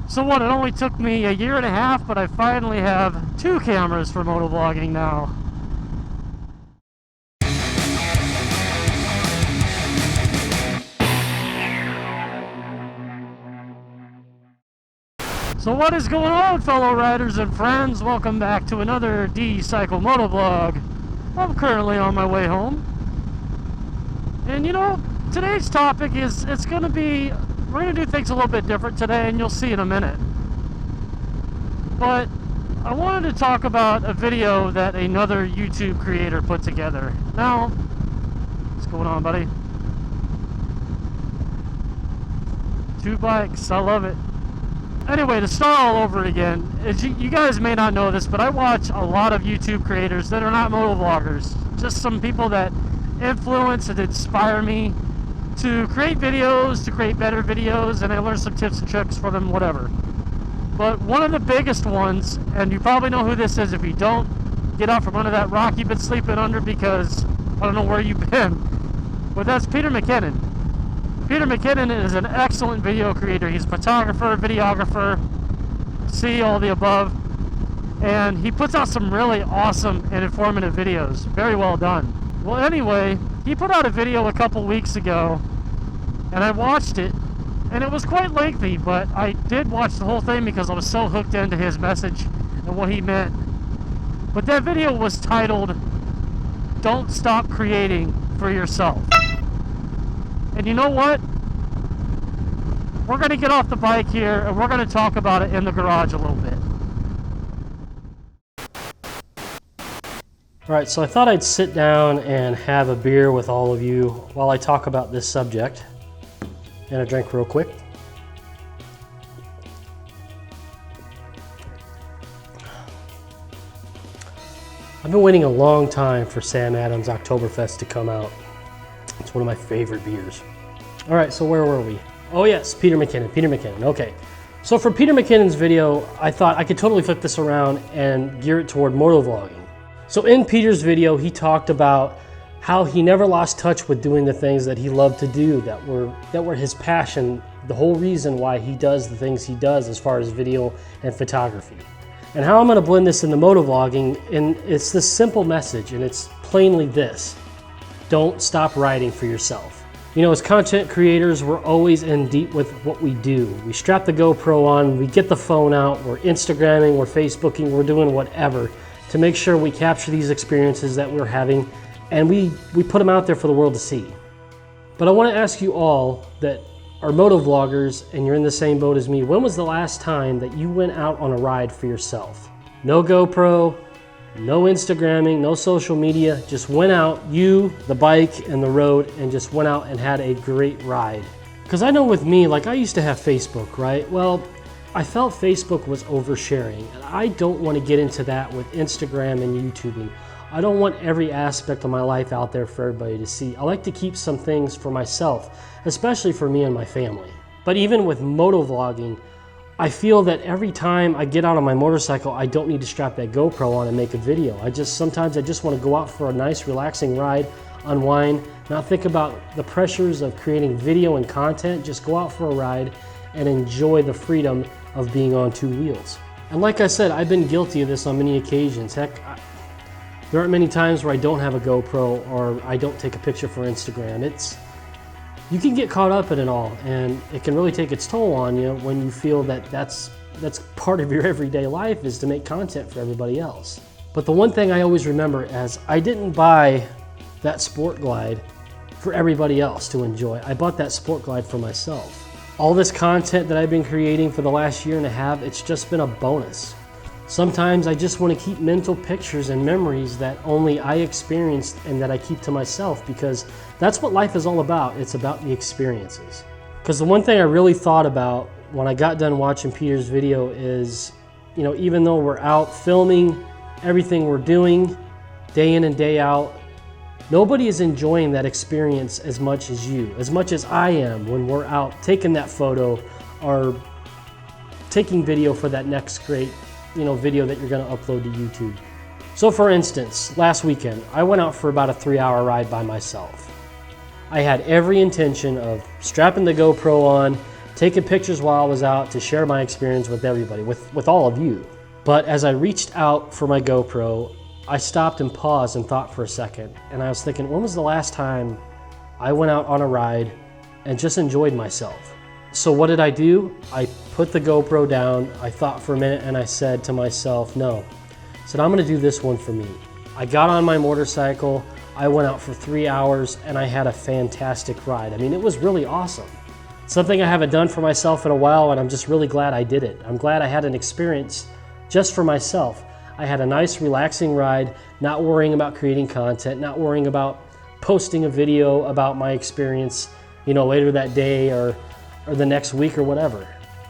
So what, it only took me a year and a half, but I finally have 2 cameras for motovlogging now. So what is going on, fellow riders and friends? Welcome back to another D-Cycle motovlog. I'm currently on my way home. And you know, today's topic is, we're going to do things a little bit different today, and you'll see in a minute. But I wanted to talk about a video that another YouTube creator put together. Now, what's going on, buddy? 2 bikes, I love it. Anyway, to start all over again, you guys may not know this, but I watch a lot of YouTube creators that are not motovloggers. Just some people that influence and inspire me to create videos, to create better videos, and I learn some tips and tricks from them, whatever. But one of the biggest ones, and you probably know who this is, if you don't, get out from under that rock you've been sleeping under, because I don't know where you've been. But that's Peter McKinnon. Peter McKinnon is an excellent video creator. He's a photographer, videographer, see all the above. And he puts out some really awesome and informative videos. Very well done. Well, anyway, he put out a video a couple weeks ago, and I watched it, and it was quite lengthy, but I did watch the whole thing because I was so hooked into his message and what he meant. But that video was titled, "Don't Stop Creating for Yourself." And you know what? We're going to get off the bike here, and we're going to talk about it in the garage a little bit. Alright, so I thought I'd sit down and have a beer with all of you while I talk about this subject. And a drink real quick. I've been waiting a long time for Sam Adams Oktoberfest to come out. It's one of my favorite beers. Alright, so where were we? Oh yes, Peter McKinnon, okay. So for Peter McKinnon's video, I thought I could totally flip this around and gear it toward motovlogging. So in Peter's video, he talked about how he never lost touch with doing the things that he loved to do, that were his passion, the whole reason why he does the things he does as far as video and photography. And how I'm going to blend this into motovlogging, and it's this simple message, and it's plainly this: don't stop riding for yourself. You know, as content creators, we're always in deep with what we do. We strap the GoPro on, we get the phone out, we're Instagramming, we're Facebooking, we're doing whatever to make sure we capture these experiences that we're having, and we put them out there for the world to see. But I want to ask you all that are motovloggers and you're in the same boat as me, when was the last time that you went out on a ride for yourself? No GoPro, no Instagramming, no social media, just went out, you, the bike, and the road, and just went out and had a great ride. Because I know with me, like I used to have Facebook, right? Well, I felt Facebook was oversharing, and I don't want to get into that with Instagram and YouTubing. I don't want every aspect of my life out there for everybody to see. I like to keep some things for myself, especially for me and my family. But even with motovlogging, I feel that every time I get out on my motorcycle, I don't need to strap that GoPro on and make a video. Sometimes I just want to go out for a nice relaxing ride, unwind, not think about the pressures of creating video and content, just go out for a ride and enjoy the freedom of being on 2 wheels. And like I said, I've been guilty of this on many occasions. Heck, there aren't many times where I don't have a GoPro or I don't take a picture for Instagram. You can get caught up in it all, and it can really take its toll on you when you feel that that's part of your everyday life, is to make content for everybody else. But the one thing I always remember is I didn't buy that Sport Glide for everybody else to enjoy. I bought that Sport Glide for myself. All this content that I've been creating for the last year and a half, it's just been a bonus. Sometimes I just want to keep mental pictures and memories that only I experienced and that I keep to myself, because that's what life is all about. It's about the experiences. Because the one thing I really thought about when I got done watching Peter's video is, you know, even though we're out filming everything we're doing day in and day out, nobody is enjoying that experience as much as I am when we're out taking that photo or taking video for that next great, video that you're going to upload to YouTube. So for instance, last weekend, I went out for about a 3-hour ride by myself. I had every intention of strapping the GoPro on, taking pictures while I was out to share my experience with everybody, with all of you. But as I reached out for my GoPro, I stopped and paused and thought for a second. And I was thinking, when was the last time I went out on a ride and just enjoyed myself? So what did I do? I put the GoPro down, I thought for a minute, and I said to myself, no. I said, I'm gonna do this one for me. I got on my motorcycle, I went out for 3 hours, and I had a fantastic ride. I mean, it was really awesome. Something I haven't done for myself in a while, and I'm just really glad I did it. I'm glad I had an experience just for myself. I had a nice, relaxing ride, not worrying about creating content, not worrying about posting a video about my experience, you know, later that day or the next week or whatever.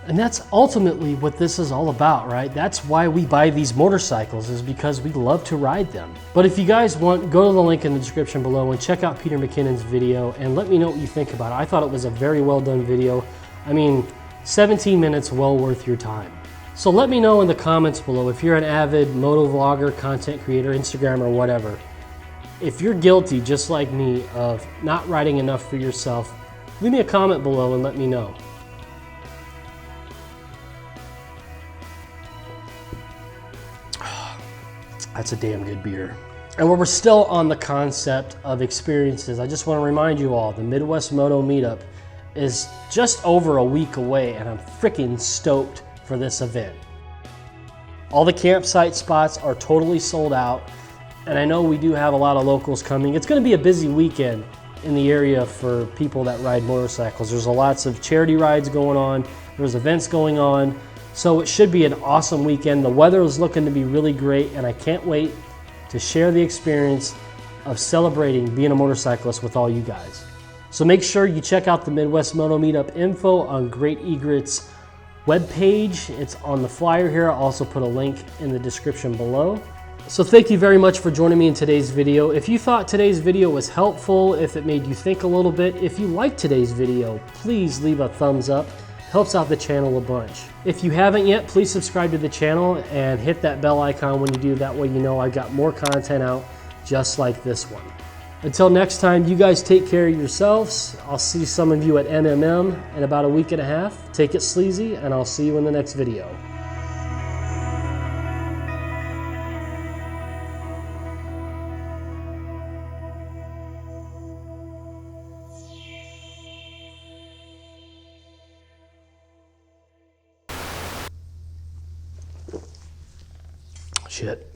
And that's ultimately what this is all about, right? That's why we buy these motorcycles, is because we love to ride them. But if you guys want, go to the link in the description below and check out Peter McKinnon's video and let me know what you think about it. I thought it was a very well done video. I mean, 17 minutes well worth your time. So let me know in the comments below if you're an avid motovlogger, content creator, Instagram or whatever. If you're guilty, just like me, of not riding enough for yourself, leave me a comment below and let me know. That's a damn good beer. And while we're still on the concept of experiences, I just want to remind you all, the Midwest Moto Meetup is just over a week away and I'm freaking stoked for this event. All the campsite spots are totally sold out, and I know we do have a lot of locals coming. It's going to be a busy weekend in the area for people that ride motorcycles. There's lots of charity rides going on, there's events going on, so it should be an awesome weekend. The weather is looking to be really great, and I can't wait to share the experience of celebrating being a motorcyclist with all you guys. So make sure you check out the Midwest Moto Meetup info on Great Egret's webpage. It's on the flyer here. I'll also put a link in the description below. So thank you very much for joining me in today's video. If you thought today's video was helpful, if it made you think a little bit, if you liked today's video, please leave a thumbs up. Helps out the channel a bunch. If you haven't yet, please subscribe to the channel and hit that bell icon when you do. That way you know I've got more content out just like this one. Until next time, you guys take care of yourselves. I'll see some of you at MMM in about a week and a half. Take it sleazy, and I'll see you in the next video. Shit.